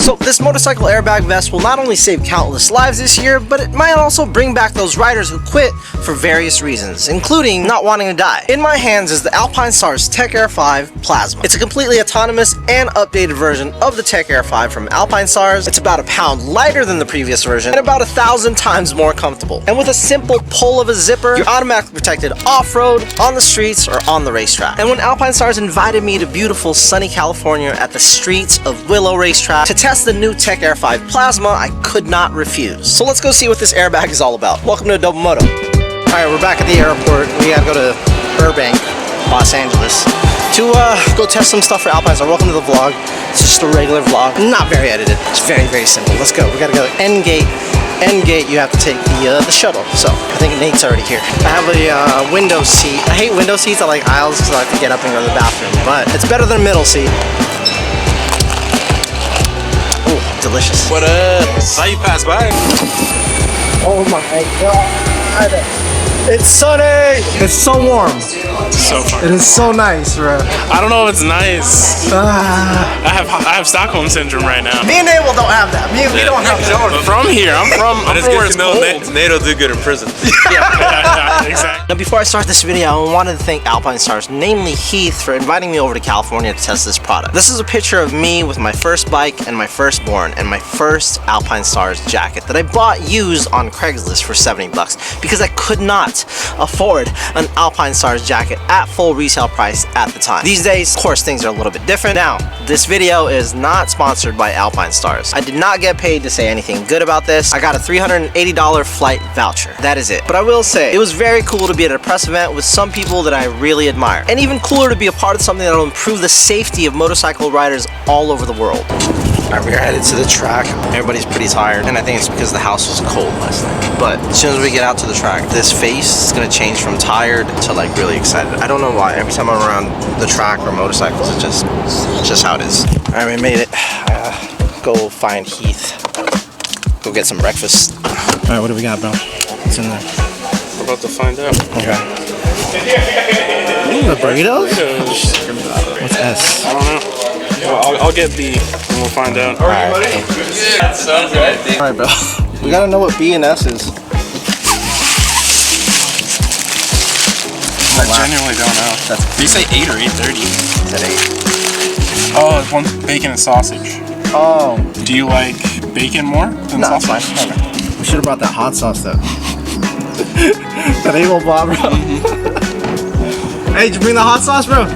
So this motorcycle airbag vest will not only save countless lives this year, but it might also bring back those riders who quit for various reasons, including not wanting to die. In my hands is the Alpinestars Tech Air 5 Plasma. It's a completely autonomous and updated version of the Tech Air 5 from Alpinestars. It's about a pound lighter than the previous version and about 1,000 times more comfortable. And with a simple pull of a zipper, you're automatically protected off-road, on the streets, or on the racetrack. And when Alpinestars invited me to beautiful sunny California at the streets of Willow Racetrack to test the new Tech Air 5 Plasma, I could not refuse. So let's go see what this airbag is all about. Welcome to Double Moto. Alright, we're back at the airport. We gotta go to Burbank, Los Angeles, to go test some stuff for Alpinestars. Welcome to the vlog. It's just a regular vlog, not very edited. It's very, very simple. Let's go. We gotta go to End Gate. End Gate, you have to take the shuttle. So I think Nate's already here. I have a window seat. I hate window seats. I like aisles because I like to get up and go to the bathroom. But it's better than a middle seat. Delicious. What up? Saw you pass by. Oh my god. It's sunny. It's so warm. So fun. It is so nice, bro. I don't know if it's nice. I have Stockholm syndrome right now. Me and Abel don't have that. We don't have that. From here. I'm from where it's cold. Nate'll do good in prison. Yeah, exactly. Now, before I start this video, I wanted to thank Alpinestars, namely Heath, for inviting me over to California to test this product. This is a picture of me with my first bike and my firstborn and my first Alpinestars jacket that I bought used on Craigslist for 70 bucks because I could not afford an Alpinestars jacket at full resale price at the time. These days, of course, things are a little bit different. Now, this video is not sponsored by Alpinestars. I did not get paid to say anything good about this. I got a $380 flight voucher. That is it. But I will say, it was very cool to be at a press event with some people that I really admire. And even cooler to be a part of something that will improve the safety of motorcycle riders all over the world. Alright, we're headed to the track. Everybody's pretty tired, and I think it's because the house was cold last night. But as soon as we get out to the track, this face is gonna change from tired to like really excited. I don't know why. Every time I'm around the track or motorcycles, it's just how it is. Alright, we made it. Go find Heath. Go get some breakfast. Alright, what do we got, bro? What's in there? We're about to find out. Okay. Ooh, the burritos? What's S? I don't know. I'll get B and we'll find out. Alright. That sounds right. Alright, bro. We gotta know what B and S is. I genuinely don't know. Did you say 8 or 8:30? At 8. Oh, it's one bacon and sausage. Oh. Do you like bacon more than No, it's sausage? fine. Okay. We should have brought that hot sauce though. That Abel bought, bro. Hey, did you bring the hot sauce, bro?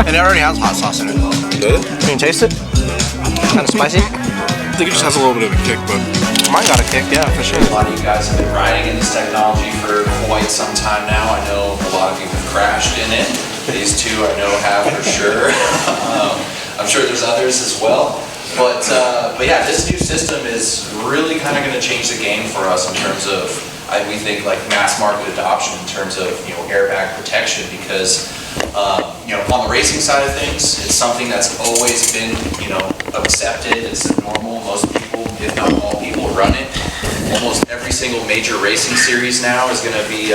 And it already has hot sauce in it. Good? Can you taste it? Kind of spicy? I think it just has a little bit of a kick, but Mine got a kick, yeah, for sure. A lot of you guys have been riding in this technology for quite some time now. I know a lot of you have crashed in it. These two I know have for sure. I'm sure there's others as well. But yeah, this new system is really kind of going to change the game for us in terms of, we think, like mass market adoption in terms of, airbag protection, because on the racing side of things, it's something that's always been, accepted. It's normal. Most people, if not all people, run it. Almost every single major racing series now is going to be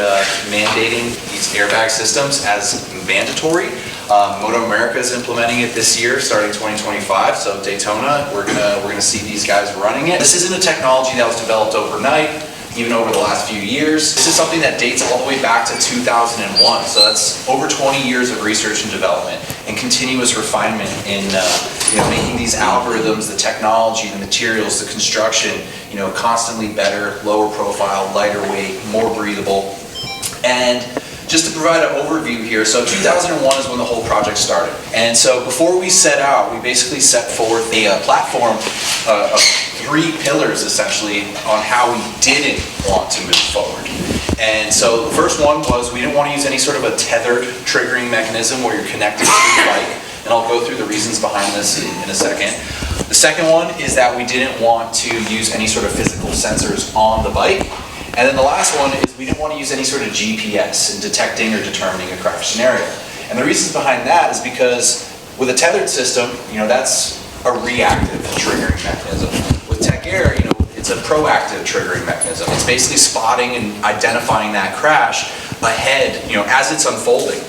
mandating these airbag systems as mandatory. Moto America is implementing it this year, starting 2025. So Daytona, we're gonna see these guys running it. This isn't a technology that was developed overnight, even over the last few years. This is something that dates all the way back to 2001. So that's over 20 years of research and development and continuous refinement in making these algorithms, the technology, the materials, the construction, constantly better, lower profile, lighter weight, more breathable. And just to provide an overview here, so 2001 is when the whole project started. And so before we set out, we basically set forth a platform of 3 pillars essentially on how we didn't want to move forward. And so the first one was we didn't want to use any sort of a tethered triggering mechanism where you're connected to the bike. And I'll go through the reasons behind this in a second. The second one is that we didn't want to use any sort of physical sensors on the bike. And then the last one is we didn't want to use any sort of GPS in detecting or determining a crash scenario. And the reasons behind that is because with a tethered system, that's a reactive triggering mechanism. With Tech Air, it's a proactive triggering mechanism. It's basically spotting and identifying that crash ahead, as it's unfolding.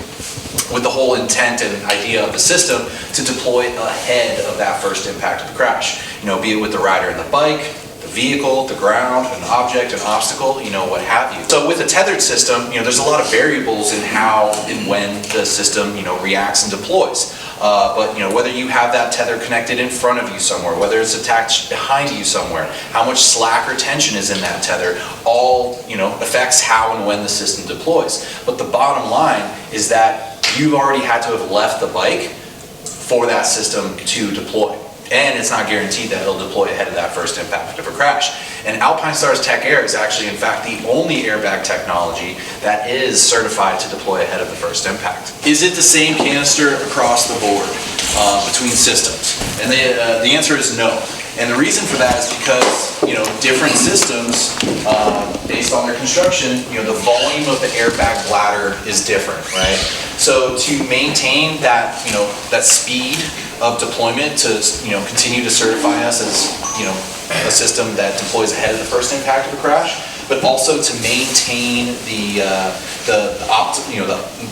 with the whole intent and idea of the system to deploy ahead of that first impact of the crash. You know, be it with the rider and the bike, the vehicle, the ground, an object, an obstacle, you know, what have you. So with a tethered system, you know, there's a lot of variables in how and when the system, you know, reacts and deploys. But you know, whether you have that tether connected in front of you somewhere, whether it's attached behind you somewhere, how much slack or tension is in that tether, all, you know, affects how and when the system deploys. But the bottom line is that you've already had to have left the bike for that system to deploy. And it's not guaranteed that it'll deploy ahead of that first impact of a crash. And Alpinestars Tech Air is actually, in fact, the only airbag technology that is certified to deploy ahead of the first impact. Is it the same canister across the board between systems? And the answer is no. And the reason for that is because, you know, different systems, based on their construction, you know, the volume of the airbag bladder is different, right? So to maintain that, you know, that speed of deployment to, you know, continue to certify us as, you know, a system that deploys ahead of the first impact of a crash, but also to maintain the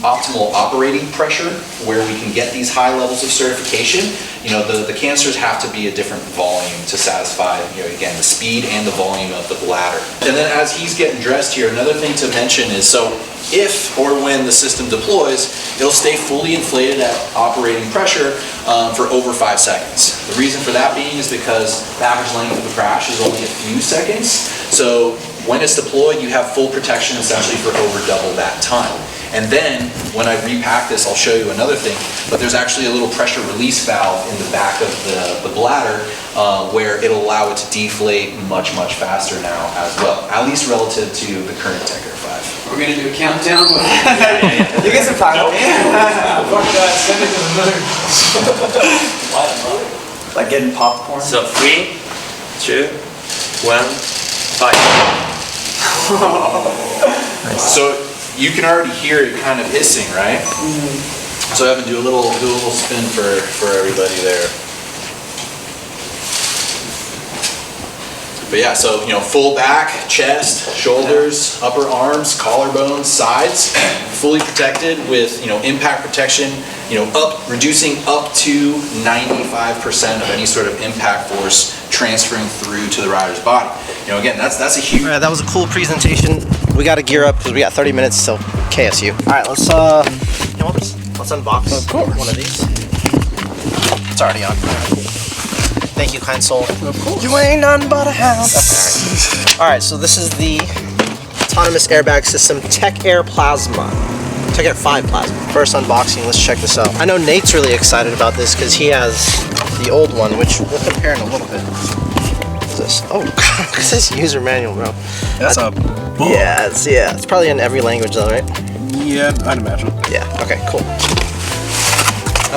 optimal operating pressure where we can get these high levels of certification. You know, the canisters have to be a different volume to satisfy, you know, again, the speed and the volume of the bladder. And then as he's getting dressed here, another thing to mention is, so if or when the system deploys, it'll stay fully inflated at operating pressure for over 5 seconds. The reason for that being is because the average length of the crash is only a few seconds. So when it's deployed, you have full protection essentially for over double that time. And then when I repack this, I'll show you another thing, but there's actually a little pressure release valve in the back of the bladder where it'll allow it to deflate much, much faster now as well, at least relative to the current Tech Air 5. We're going to do a countdown. You get some time. Fuck that, send it to the moon. Like getting popcorn. So 3, 2, 1, fight. So you can already hear it kind of hissing, right? So Evan, do a little spin for everybody there. But yeah, so you know, full back, chest, shoulders, upper arms, collarbones, sides, fully protected with, you know, impact protection, you know, reducing up to 95% of any sort of impact force transferring through to the rider's body. You know, again, that's a huge. All right, that was a cool presentation. We got to gear up because we got 30 minutes till KSU. All right, let's you know, let's unbox one of these. It's already on. Thank you, kind soul. Of course. You ain't none but a hound. Okay, all right, so this is the autonomous airbag system Tech Air Plasma. Tech Air 5 Plasma. First unboxing, let's check this out. I know Nate's really excited about this because he has the old one, which we'll compare in a little bit. What's this? Oh, God, it says user manual, bro. That's a book. Yeah, it's probably in every language though, right? Yeah, I'd imagine. Yeah, okay, cool.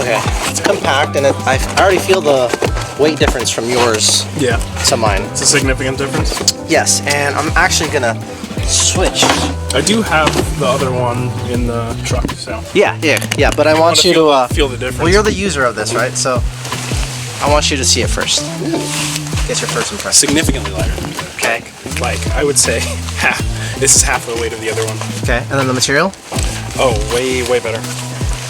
Okay, it's compact and I already feel the weight difference from yours to mine. It's a significant difference. Yes, and I'm actually gonna switch. I do have the other one in the truck, so. Yeah, but I want you to feel the difference. Well, you're the user of this, right? So I want you to see it first. Get your first impression. Significantly lighter. Okay. Like, I would say half. This is half the weight of the other one. Okay, and then the material? Oh, way better.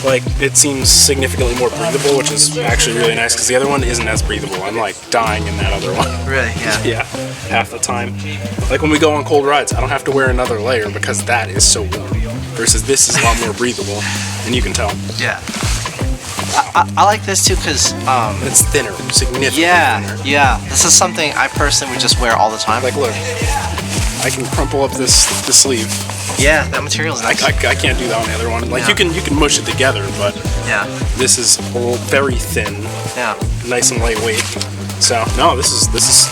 Like, it seems significantly more breathable, which is actually really nice, because the other one isn't as breathable. I'm like dying in that other one. Really? Yeah. Yeah, half the time. Like when we go on cold rides, I don't have to wear another layer because that is so warm. Versus this is a lot more breathable, and you can tell. Yeah. I like this too because it's thinner, significantly thinner. Yeah. This is something I personally would just wear all the time. Like, look, I can crumple up the sleeve. Yeah, that material's nice. I can't do that on the other one. Like, you can mush it together, but this is very thin. Yeah. Nice and lightweight. So no, this is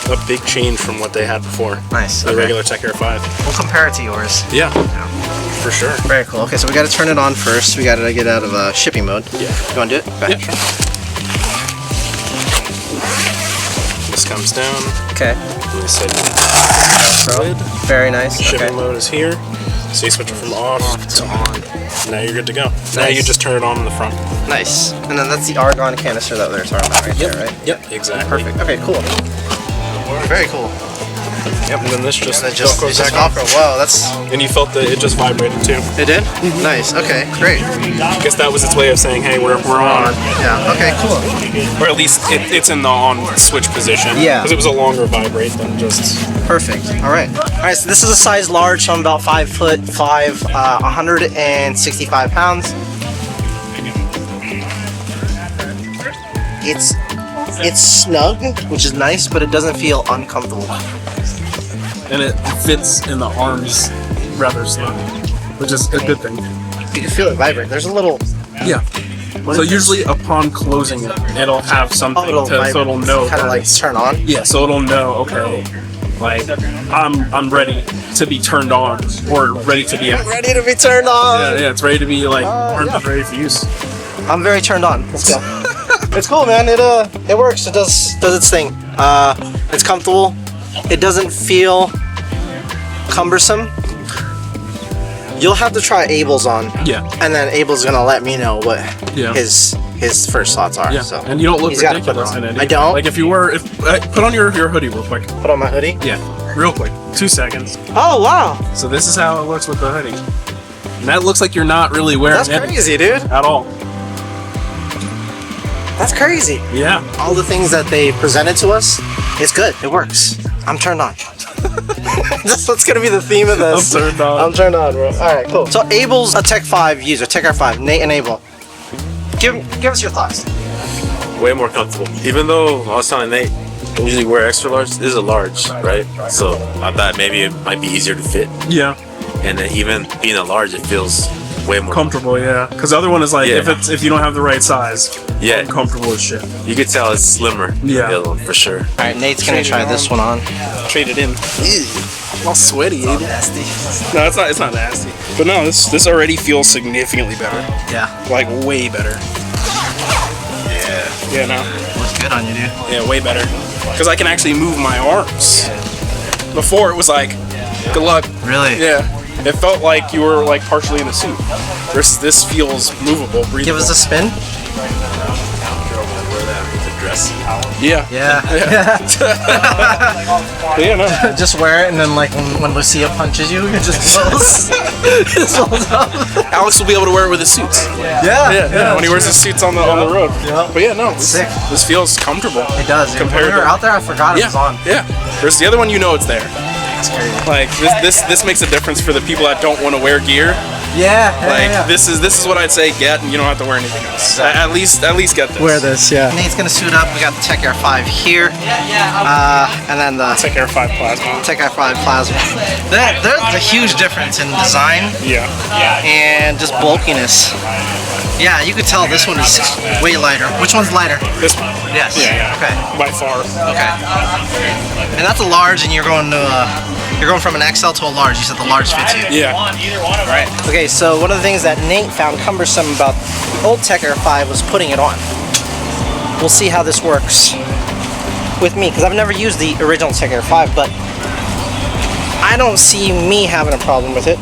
a big change from what they had before. Nice. The regular Tech Air 5. We'll compare it to yours. Yeah. For sure. Very cool. Okay, so we got to turn it on first. We got to get out of shipping mode. Yeah. You want to do it? Go ahead. Yeah. This comes down. Okay. We set lid. Very nice. Shipping mode is here. So you switch it from off to on. Now you're good to go. Nice. Now you just turn it on in the front. Nice. And then that's the argon canister that they're talking about right there, right? Yep, exactly. Perfect. Okay, cool. Very cool. Yep, and then this just And it just goes back on. Wow, that's... And you felt that it just vibrated too. It did? Nice, okay, great. I guess that was its way of saying, hey, we're on. Yeah, okay, cool. Or at least it's in the on switch position. Yeah. Because it was a longer vibrate than just... Perfect, alright. Alright, so this is a size large, so I'm about 5'5", 165 pounds. It's snug, which is nice, but it doesn't feel uncomfortable. And it fits in the arms rather snug, which is a good thing. You can feel it vibrate. There's a little... Yeah. So usually upon closing it, it'll have something so it'll know. Kind of like turn on? Yeah, so it'll know, okay, like, I'm ready to be turned on, or ready to be... Ready to be turned on! Yeah, it's ready to be, like, ready for use. I'm very turned on. Let's go. It's cool, man. It works. It does its thing. It's comfortable. It doesn't feel cumbersome. You'll have to try Abel's on. Yeah. And then Abel's gonna let me know what his first thoughts are. Yeah. So and you don't look he's gotta ridiculous put it on. in it. I don't. Like if put on your hoodie real quick. Put on my hoodie. Yeah. Real quick. 2 seconds. Oh wow. So this is how it looks with the hoodie. And that looks like you're not really wearing That's anything crazy, dude. at all. That's crazy. Yeah. All the things that they presented to us, it's good. It works. I'm turned on. That's gonna be the theme of this. I'm turned on. I'm turned on, bro. Alright, cool. So Abel's a Tech 5 user, Tech Air 5, Nate and Abel. Give us your thoughts. Way more comfortable. Even though I was telling Nate, I usually wear extra large, this is a large, right? So I thought maybe it might be easier to fit. Yeah. And then even being a large, it feels way more comfortable. Yeah. Because the other one is like, if you don't have the right size, uncomfortable as shit. You could tell it's slimmer. Yeah. The other one, for sure. Alright, Nate's gonna try this one on. Trade it in. All sweaty, Abel. Nasty. No, it's not nasty. But no, this already feels significantly better. Yeah. Like way better. Yeah. Yeah, no. Looks good on you, dude. Yeah, way better. Because I can actually move my arms. Before it was like, good luck. Really? Yeah. It felt like you were like partially in a suit. Versus this feels movable, breathable. Give us a spin. Yeah. Yeah. Yeah, no. Just wear it, and then like when Lucia punches you, it just falls. It falls off. Alex will be able to wear it with his suits. Yeah. When he wears his suits on the road. Yeah. But yeah, no, Sick. this feels comfortable. It does. Compared When we were to- out there, I forgot it was on. Yeah. There's the other one, you know it's there. It's crazy. Like this makes a difference for the people that don't want to wear gear. Yeah. Like this is what I'd say get, and you don't have to wear anything else. At least get this. Wear this, yeah. Nate's gonna suit up. We got the Tech Air 5 here, and then the Tech Air 5 Plasma. Tech Air 5 Plasma. There's a huge difference in design Yeah. and just bulkiness. Yeah, you could tell this one is way lighter. Which one's lighter? This one. Yes. Yeah. Okay. By far. Okay. And that's a large, and you're going from an XL to a large. You said the large fits you. Yeah. Right. Okay, so one of the things that Nate found cumbersome about the old Tech Air 5 was putting it on. We'll see how this works with me, because I've never used the original Tech Air 5, but I don't see me having a problem with it.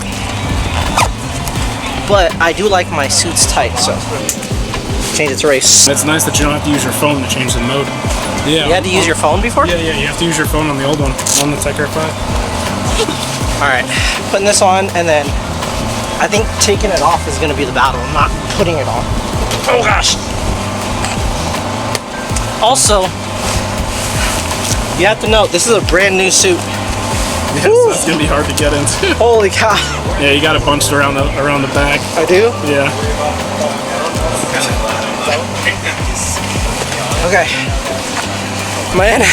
But I do like my suits tight, so change it to race. It's nice that you don't have to use your phone to change the mode. Yeah. You had to use your phone before? Yeah, you have to use your phone on the old one, on the Tech Air 5. Alright, putting this on, and then I think taking it off is going to be the battle. I'm not putting it on. Oh gosh! Also, you have to note, this is a brand new suit. Yes, that's gonna be hard to get into. Holy cow. Yeah, you got it bunched around the back. I do? Yeah. Okay. Man.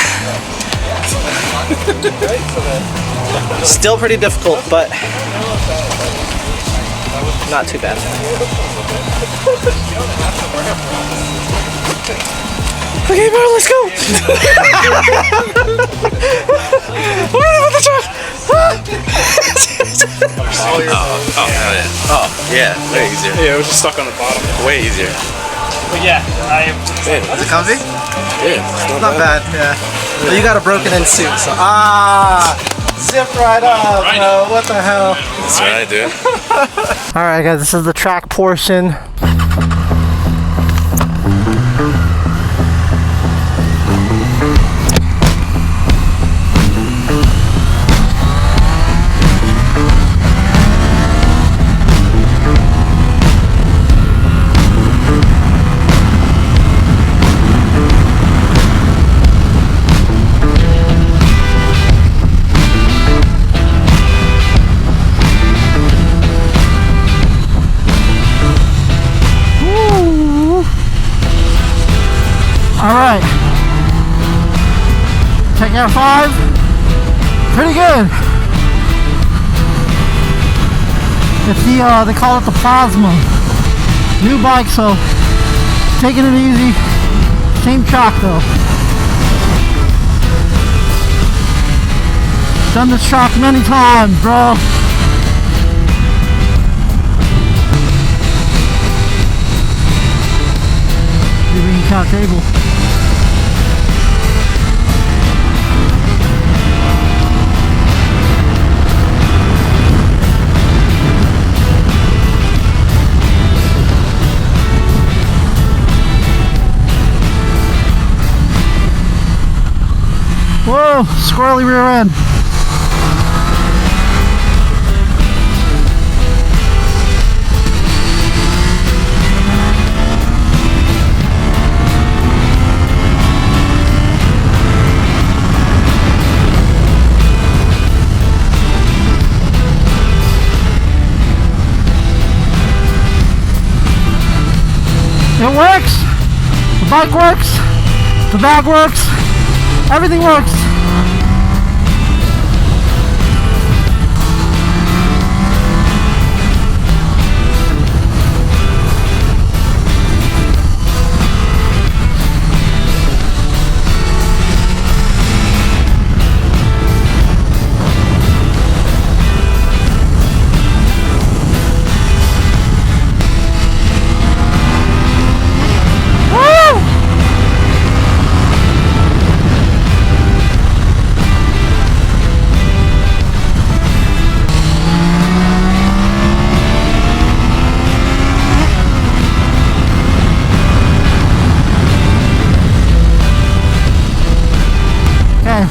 Still pretty difficult, but not too bad. Okay, bro, let's go. What about the truck? Oh, hell yeah. Oh, yeah, way easier. Yeah, it was just stuck on the bottom. Way easier. But yeah, Is it comfy? Yeah. Not bad, yeah. But you got a broken in suit, so zip right up, bro. What the hell? That's right, dude. Alright guys, this is the track portion. right. Tech Air 5. Pretty good. It's the, they call it the Plasma. New bike, so taking it easy. Same track though. Done this track many times, bro. Leaving cat table. Whoa, squirrely rear end. It works. The bike works. The bag works. Everything works.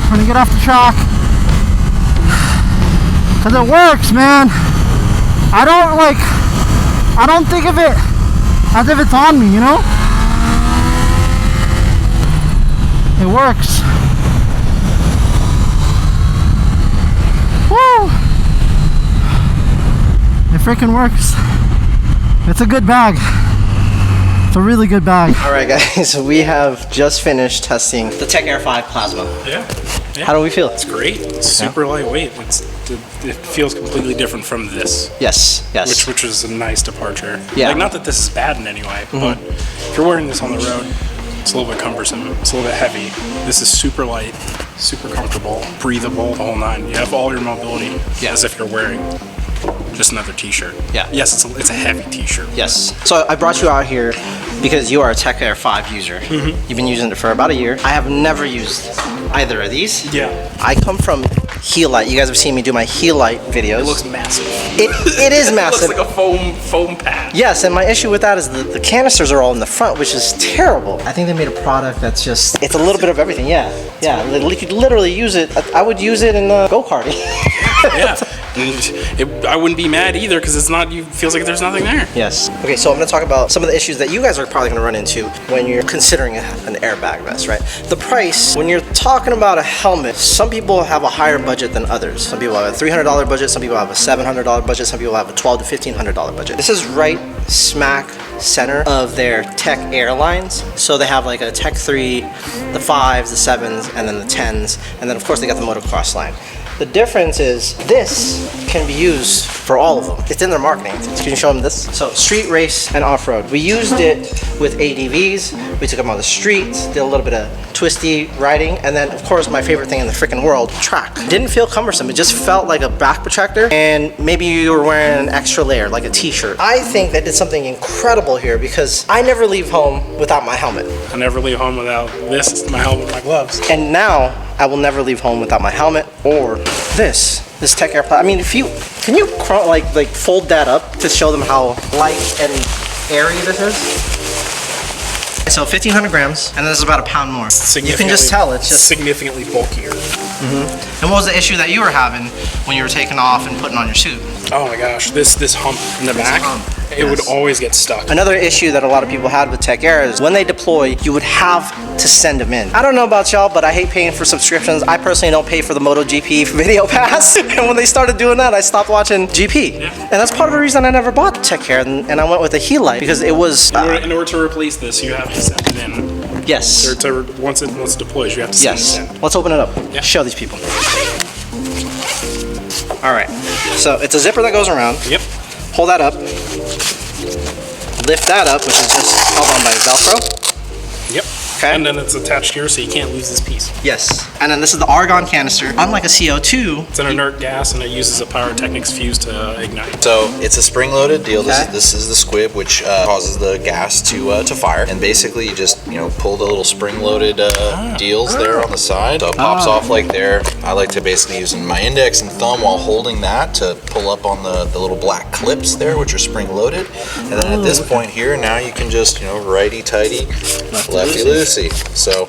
We're gonna get off the track because it works, man. I don't think of it as if it's on me, you know? It works. Woo! It freaking works. It's a good bag. It's a really good bag. All right, guys, we have just finished testing the Tech Air 5 Plasma. Yeah. How do we feel? It's great. It's super lightweight. It feels completely different from this. Yes, yes. Which was a nice departure. Yeah. Like, not that this is bad in any way, but if you're wearing this on the road, it's a little bit cumbersome. It's a little bit heavy. This is super light, super comfortable, breathable, the whole nine. You have all your mobility as if you're wearing just another t-shirt. Yeah. Yes, it's a heavy t-shirt. Yes. So I brought you out here because you are a Tech Air 5 user. You've been using it for about a year. I have never used either of these. Yeah. I come from heel light. You guys have seen me do my heel light videos. It looks massive. It is massive. It looks like a foam pad. Yes, and my issue with that is the canisters are all in the front, which is terrible. I think they made a product that's just, it's a little bit of everything. Yeah. You could literally use it. I would use it in go-karting. Yeah. I wouldn't be mad either because it's not. You feels like there's nothing there. Yes. Okay, so I'm going to talk about some of the issues that you guys are probably going to run into when you're considering an airbag vest, right? The price, when you're talking about a helmet, some people have a higher budget than others. Some people have a $300 budget, some people have a $700 budget, some people have a $1,200 to $1,500 budget. This is right smack center of their Tech Air lines. So they have like a Tech 3, the 5s, the 7s, and then the 10s, and then of course they got the motocross line. The difference is this can be used for all of them. It's in their marketing. Can you show them this? So street race and off-road. We used it with ADVs. We took them on the streets, did a little bit of twisty riding, and then of course my favorite thing in the freaking world, track. Didn't feel cumbersome. It just felt like a back protector, and maybe you were wearing an extra layer, like a t-shirt. I think they did something incredible here because I never leave home without my helmet. I never leave home without this, my helmet, my gloves. And now I will never leave home without my helmet or this Tech Air. I mean, can you like fold that up to show them how light and airy this is? So 1,500 grams, and this is about a pound more. You can just tell it's just significantly bulkier. And what was the issue that you were having when you were taking off and putting on your suit? Oh my gosh, this hump in the back, it would always get stuck. Another issue that a lot of people had with Tech Air is when they deploy, you would have to send them in. I don't know about y'all, but I hate paying for subscriptions. I personally don't pay for the MotoGP video pass. And when they started doing that, I stopped watching GP. Yeah. And that's part of the reason I never bought Tech Air, and I went with a heel light because it was... In order to replace this, you have to send it in. Yes. Once it deploys, you have to send Yes. this in. Let's open it up. Yeah. Show these people. All right. So it's a zipper that goes around. Yep. Pull that up. Lift that up, which is just held on by Velcro. Yep. Okay. And then it's attached here, so you can't lose this piece. Yes. And then this is the argon canister. Unlike a CO2. It's an inert gas, and it uses a pyrotechnics fuse to ignite. So it's a spring-loaded deal. Okay. This is the squib, which causes the gas to fire. And basically, you just pull the little spring-loaded deals there on the side. So it pops off like there. I like to basically use my index and thumb while holding that to pull up on the little black clips there, which are spring-loaded. And then at this point here, now you can just righty-tighty, lefty-loosey. So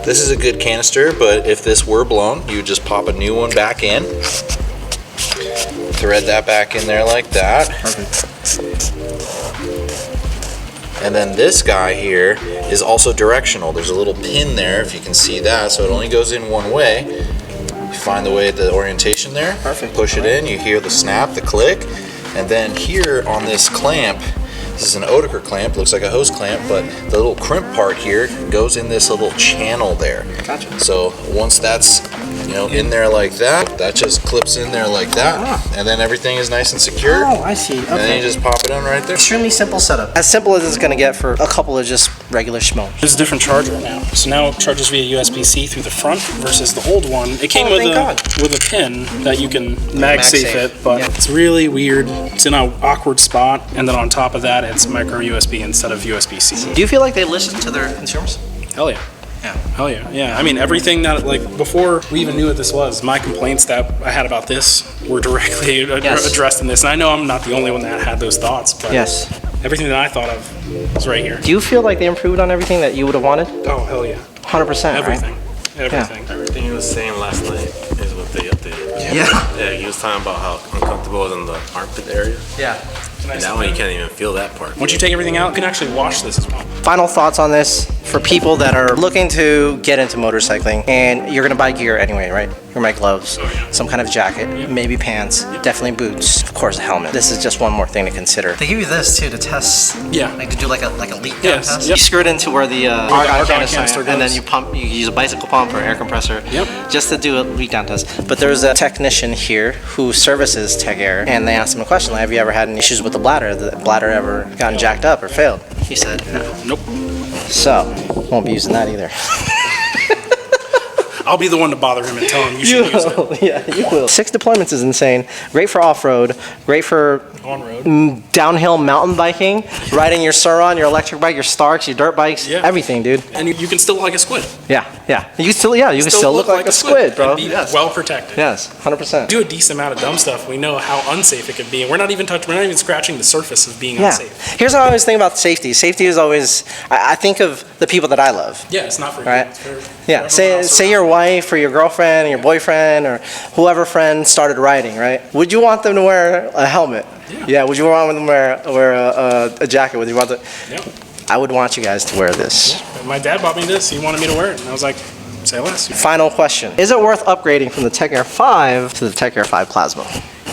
this is a good canister, but if this were blown, you just pop a new one back in. Thread that back in there like that. And then this guy here is also directional. There's a little pin there, if you can see that, so it only goes in one way. You find the way at the orientation there. Perfect. Push it in, you hear the snap, the click, and then here on this clamp, this is an Oetiker clamp, looks like a hose clamp, but the little crimp part here goes in this little channel there. Gotcha. So once that's in there like that, that just clips in there like that, and then everything is nice and secure. Oh, I see. Okay. And then you just pop it on right there. Extremely simple setup. As simple as it's going to get for a couple of just regular schmo. There's a different charger now. So now it charges via USB-C through the front versus the old one. It came with a pin that you can MagSafe it, but it's really weird. It's in an awkward spot, and then on top of that, it's micro USB instead of USB-C. Do you feel like they listen to their consumers? Hell yeah. Yeah. Hell yeah. Yeah. I mean, everything that, before we even knew what this was, my complaints that I had about this were directly addressed in this. And I know I'm not the only one that had those thoughts, but everything that I thought of was right here. Do you feel like they improved on everything that you would have wanted? Oh, hell yeah. 100%, Everything. right? Everything. Everything he was saying last night is what they updated. Yeah. He was talking about how uncomfortable it was in the armpit area. Yeah. And now you can't even feel that part. Once you take everything out, you can actually wash this as well. Final thoughts on this for people that are looking to get into motorcycling, and you're going to buy gear anyway, right? You're going to buy gloves, some kind of jacket, maybe pants, definitely boots, of course a helmet. This is just one more thing to consider. They give you this too to test, like to do like a leak down test. Yep. You screw it into where the argon canister goes, and then you pump. You use a bicycle pump or air compressor, just to do a leak down test. But there's a technician here who services Tech Air, and they asked him a question like, "Have you ever had any issues with the bladder? The bladder ever gotten jacked up or failed?" He said, "No." Nope. So, won't be using that either. I'll be the one to bother him and tell him you should use it. Yeah, you will. 6 deployments is insane. Great for off-road. Great for on-road. Downhill mountain biking. Riding your Suron, your electric bike, your Starks, your dirt bikes. Yeah. Everything, dude. And you can still look like a squid. Yeah. You can still look like a squid, bro. And be well protected. Yes, 100%. Do a decent amount of dumb stuff. We know how unsafe it can be, and we're not even scratching the surface of being unsafe. Here's how I always think about safety. Safety is always, I think of the people that I love. Yeah, it's not for you. Right? It's for Say your wife or your girlfriend or your boyfriend or whoever friend started riding, right? Would you want them to wear a helmet? Yeah. Would you want them to wear a jacket? Would you want I would want you guys to wear this. Yeah. My dad bought me this. He wanted me to wear it, and I was like, say less. Final question. Is it worth upgrading from the Tech Air 5 to the Tech Air 5 Plasma?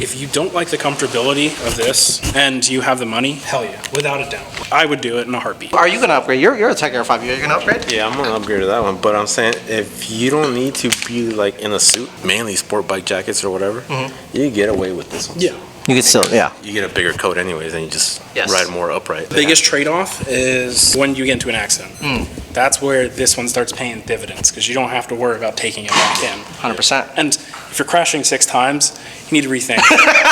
If you don't like the comfortability of this and you have the money, hell yeah, without a doubt. I would do it in a heartbeat. Are you going to upgrade? You're a Tech Air 5. Are you going to upgrade? Yeah, I'm going to upgrade to that one. But I'm saying if you don't need to be like in a suit, mainly sport bike jackets or whatever, you get away with this one. Yeah. You could still, You get a bigger coat anyways, and you just ride more upright. The biggest trade-off is when you get into an accident. That's where this one starts paying dividends, because you don't have to worry about taking it back in. 100%. And if you're crashing 6 times, you need to rethink.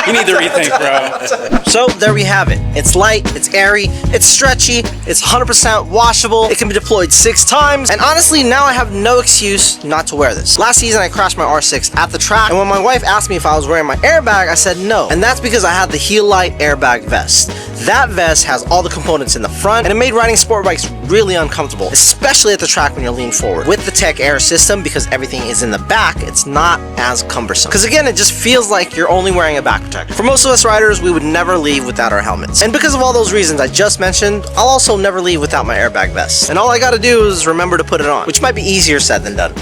You need to rethink, bro. So there we have it. It's light, it's airy, it's stretchy, it's 100% washable, it can be deployed 6 times, and honestly now I have no excuse not to wear this. Last season I crashed my R6 at the track, and when my wife asked me if I was wearing my airbag, I said no. And that's because I had the Heel Light airbag vest. That vest has all the components in the front, and it made riding sport bikes really uncomfortable, especially at the track when you're leaning forward. With the Tech Air system, because everything is in the back, it's not as cumbersome. Because again, it just feels like you're only wearing a back protector. For most of us riders, we would never leave without our helmets. And because of all those reasons I just mentioned, I'll also never leave without my airbag vest. And all I gotta do is remember to put it on, which might be easier said than done.